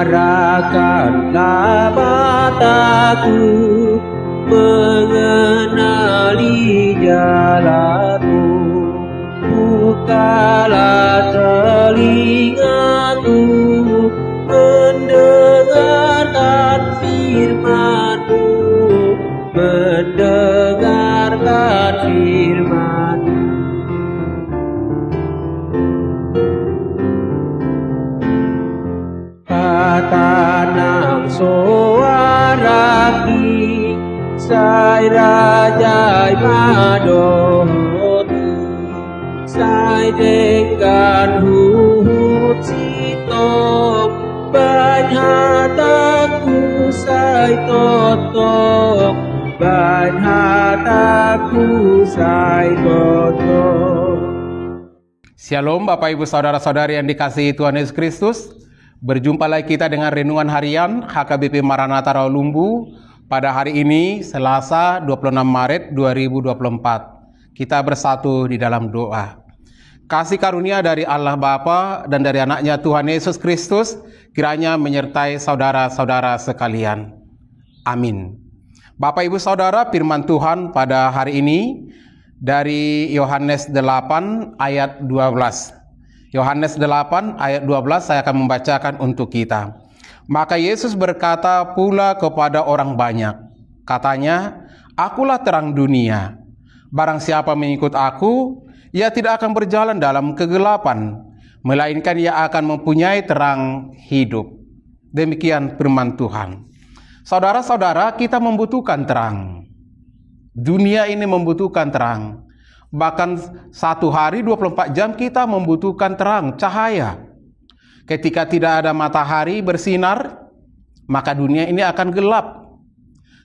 arahkanlah mataku mengenali jalanmu, bukalah telingaku mendengarkan firman-Mu, mendengarkan firman-Mu. Tanang soaraki sai rajai madoni sai dengan huhut sitok banhataku sai totok banhataku sai totok. Shalom Bapak Ibu Saudara-saudari yang dikasihi Tuhan Yesus Kristus. Berjumpa lagi kita dengan renungan harian HKBP Maranatha Rawalumbu pada hari ini Selasa 26 Maret 2024. Kita bersatu di dalam doa. Kasih karunia dari Allah Bapa dan dari anaknya Tuhan Yesus Kristus kiranya menyertai saudara-saudara sekalian. Amin. Bapak Ibu Saudara, firman Tuhan pada hari ini dari Yohanes 8 ayat 12. Yohanes 8 ayat 12 saya akan membacakan untuk kita. Maka Yesus berkata pula kepada orang banyak, katanya, "Akulah terang dunia. Barang siapa mengikut aku, ia tidak akan berjalan dalam kegelapan, melainkan ia akan mempunyai terang hidup." Demikian firman Tuhan. Saudara-saudara, kita membutuhkan terang. Dunia ini membutuhkan terang. Bahkan satu hari 24 jam kita membutuhkan terang, cahaya. Ketika tidak ada matahari bersinar, maka dunia ini akan gelap.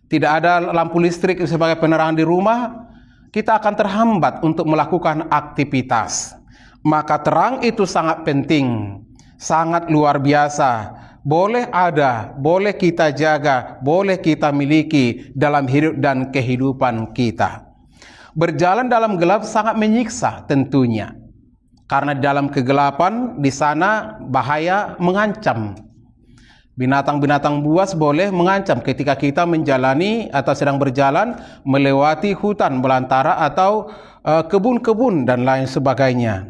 Tidak ada lampu listrik sebagai penerangan di rumah, kita akan terhambat untuk melakukan aktivitas. Maka terang itu sangat penting, sangat luar biasa. Boleh ada, boleh kita jaga, boleh kita miliki dalam hidup dan kehidupan kita. Berjalan dalam gelap sangat menyiksa tentunya. Karena dalam kegelapan di sana bahaya mengancam. Binatang-binatang buas boleh mengancam ketika kita menjalani atau sedang berjalan melewati hutan belantara atau kebun-kebun dan lain sebagainya.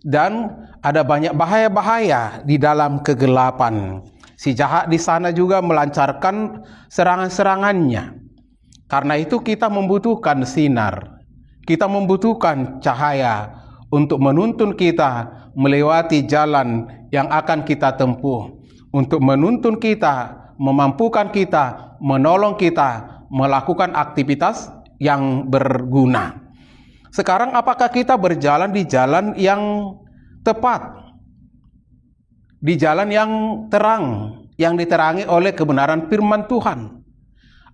Dan ada banyak bahaya-bahaya di dalam kegelapan. Si jahat di sana juga melancarkan serangan-serangannya. Karena itu kita membutuhkan sinar. Kita membutuhkan cahaya untuk menuntun kita melewati jalan yang akan kita tempuh. Untuk menuntun kita, memampukan kita, menolong kita melakukan aktivitas yang berguna. Sekarang apakah kita berjalan di jalan yang tepat? Di jalan yang terang, yang diterangi oleh kebenaran firman Tuhan?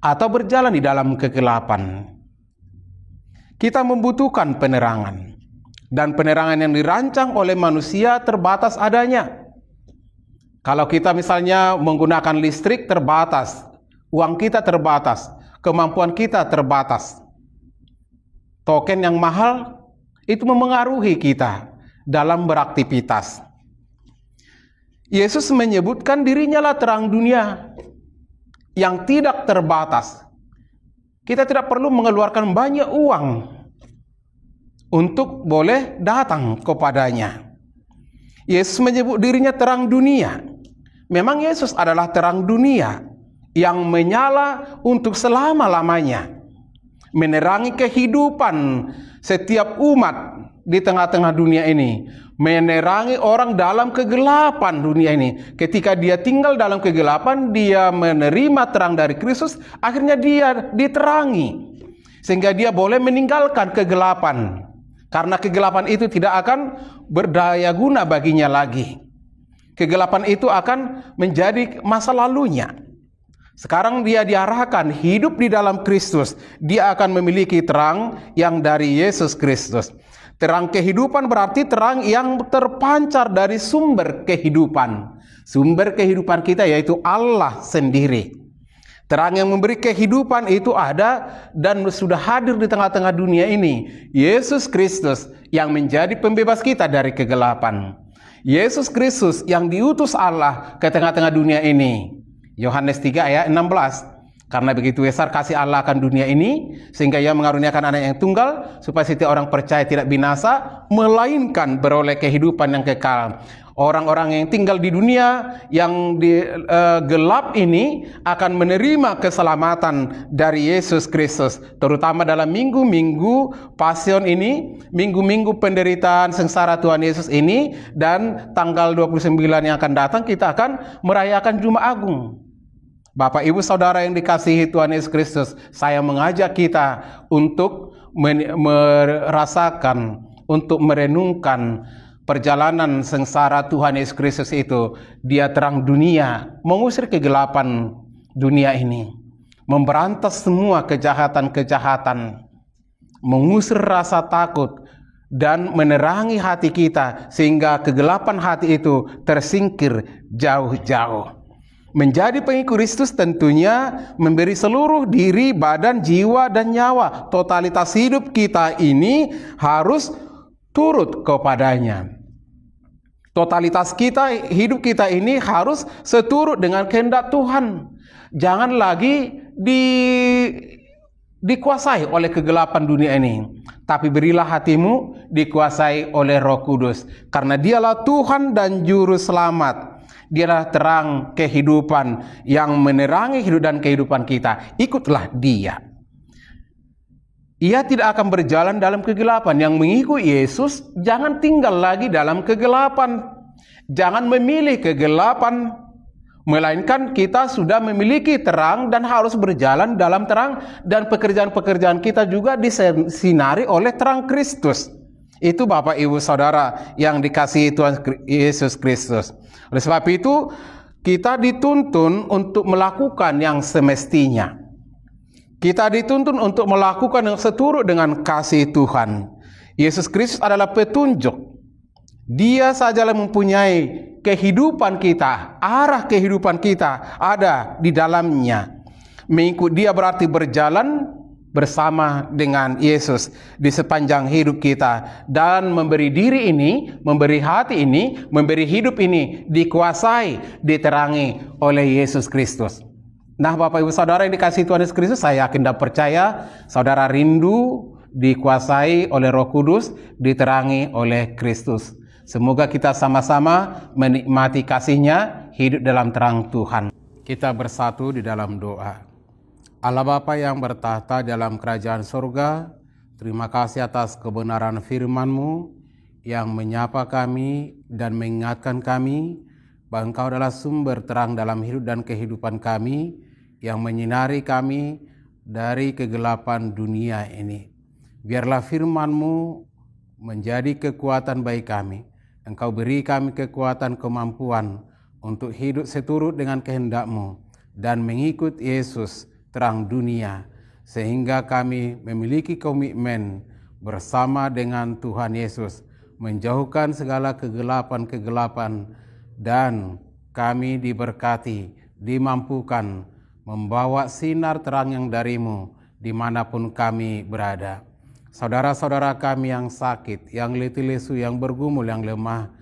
Atau berjalan di dalam kegelapan? Kita membutuhkan penerangan. Dan penerangan yang dirancang oleh manusia terbatas adanya. Kalau kita misalnya menggunakan listrik terbatas, uang kita terbatas, kemampuan kita terbatas. Token yang mahal itu memengaruhi kita dalam beraktivitas. Yesus menyebutkan dirinya lah terang dunia yang tidak terbatas. Kita tidak perlu mengeluarkan banyak uang untuk boleh datang kepadanya. Yesus menyebut dirinya terang dunia. Memang Yesus adalah terang dunia yang menyala untuk selama-lamanya, menerangi kehidupan setiap umat di tengah-tengah dunia ini, menerangi orang dalam kegelapan dunia ini. Ketika dia tinggal dalam kegelapan, dia menerima terang dari Kristus, akhirnya dia diterangi, sehingga dia boleh meninggalkan kegelapan. Karena kegelapan itu tidak akan berdaya guna baginya lagi. Kegelapan itu akan menjadi masa lalunya. Sekarang dia diarahkan hidup di dalam Kristus. Dia akan memiliki terang yang dari Yesus Kristus. Terang kehidupan berarti terang yang terpancar dari sumber kehidupan. Sumber kehidupan kita yaitu Allah sendiri. Terang yang memberi kehidupan itu ada dan sudah hadir di tengah-tengah dunia ini. Yesus Kristus yang menjadi pembebas kita dari kegelapan. Yesus Kristus yang diutus Allah ke tengah-tengah dunia ini. Yohanes 3 ayat 16. Karena begitu besar kasih Allah akan dunia ini, sehingga Ia mengaruniakan anak yang tunggal, supaya setiap orang percaya tidak binasa, melainkan beroleh kehidupan yang kekal. Orang-orang yang tinggal di dunia yang gelap ini akan menerima keselamatan dari Yesus Kristus, terutama dalam minggu-minggu pasion ini, minggu-minggu penderitaan sengsara Tuhan Yesus ini, dan tanggal 29 yang akan datang kita akan merayakan Jumat Agung. Bapak, Ibu, Saudara yang dikasihi Tuhan Yesus Kristus, saya mengajak kita untuk merasakan, untuk merenungkan perjalanan sengsara Tuhan Yesus Kristus itu. Dia terang dunia, mengusir kegelapan dunia ini, memberantas semua kejahatan-kejahatan, mengusir rasa takut, dan menerangi hati kita sehingga kegelapan hati itu tersingkir jauh-jauh. Menjadi pengikut Kristus tentunya memberi seluruh diri, badan, jiwa, dan nyawa. Totalitas hidup kita ini harus turut kepadanya. Totalitas hidup kita ini harus seturut dengan kehendak Tuhan. Jangan lagi dikuasai oleh kegelapan dunia ini, tapi berilah hatimu dikuasai oleh Roh Kudus, karena Dialah Tuhan dan Juru Selamat. Dialah terang kehidupan yang menerangi hidup dan kehidupan kita. Ikutlah Dia. Ia tidak akan berjalan dalam kegelapan. Yang mengikuti Yesus jangan tinggal lagi dalam kegelapan. Jangan memilih kegelapan, melainkan kita sudah memiliki terang dan harus berjalan dalam terang, dan pekerjaan-pekerjaan kita juga disinari oleh terang Kristus. Itu Bapak, Ibu, Saudara yang dikasihi Tuhan Yesus Kristus. Oleh sebab itu, kita dituntun untuk melakukan yang semestinya. Kita dituntun untuk melakukan yang seturut dengan kasih Tuhan. Yesus Kristus adalah petunjuk. Dia sajalah mempunyai kehidupan kita, arah kehidupan kita ada di dalamnya. Mengikut Dia berarti berjalan bersama dengan Yesus di sepanjang hidup kita, dan memberi diri ini, memberi hati ini, memberi hidup ini dikuasai, diterangi oleh Yesus Kristus. Nah, Bapak, Ibu, Saudara yang dikasihi Tuhan Yesus Kristus, saya yakin dan percaya saudara rindu dikuasai oleh Roh Kudus, diterangi oleh Kristus. Semoga kita sama-sama menikmati kasih-Nya, hidup dalam terang Tuhan. Kita bersatu di dalam doa. Allah Bapa yang bertahta dalam kerajaan surga, terima kasih atas kebenaran firman-Mu yang menyapa kami dan mengingatkan kami bahwa Engkau adalah sumber terang dalam hidup dan kehidupan kami, yang menyinari kami dari kegelapan dunia ini. Biarlah firman-Mu menjadi kekuatan bagi kami. Engkau beri kami kekuatan, kemampuan untuk hidup seturut dengan kehendak-Mu dan mengikut Yesus terang dunia, sehingga kami memiliki komitmen bersama dengan Tuhan Yesus menjauhkan segala kegelapan-kegelapan, dan kami diberkati, dimampukan membawa sinar terang yang dari-Mu dimanapun kami berada. Saudara-saudara kami yang sakit, yang letih lesu, yang bergumul, yang lemah,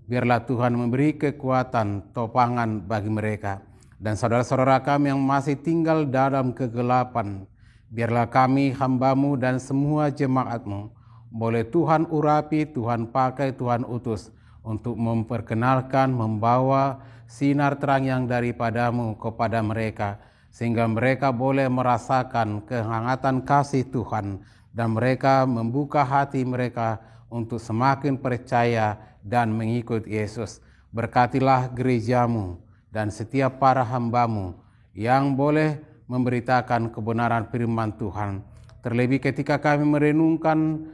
biarlah Tuhan memberi kekuatan, topangan bagi mereka. Dan saudara-saudara kami yang masih tinggal dalam kegelapan, biarlah kami hamba-Mu dan semua jemaat-Mu boleh Tuhan urapi, Tuhan pakai, Tuhan utus untuk memperkenalkan, membawa sinar terang yang daripada-Mu kepada mereka, sehingga mereka boleh merasakan kehangatan kasih Tuhan, dan mereka membuka hati mereka untuk semakin percaya dan mengikut Yesus. Berkatilah gereja-Mu dan setiap para hamba-Mu yang boleh memberitakan kebenaran firman Tuhan. Terlebih ketika kami merenungkan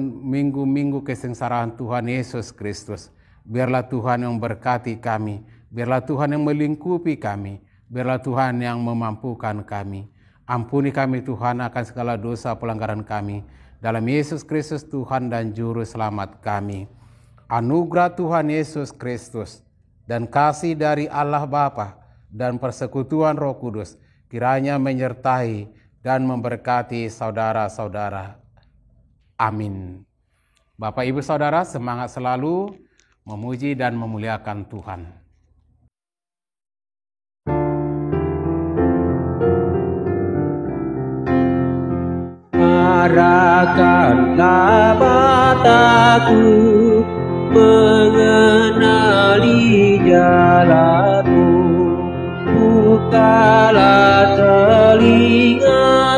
minggu-minggu kesengsaraan Tuhan Yesus Kristus, biarlah Tuhan yang memberkati kami, biarlah Tuhan yang melingkupi kami, biarlah Tuhan yang memampukan kami. Ampuni kami Tuhan akan segala dosa pelanggaran kami. Dalam Yesus Kristus Tuhan dan Juru Selamat kami. Anugerah Tuhan Yesus Kristus dan kasih dari Allah Bapa dan persekutuan Roh Kudus kiranya menyertai dan memberkati saudara-saudara. Amin. Bapak, Ibu, Saudara, semangat selalu memuji dan memuliakan Tuhan. Arahkanlah mataku mengenali jalanmu, bukalah telinga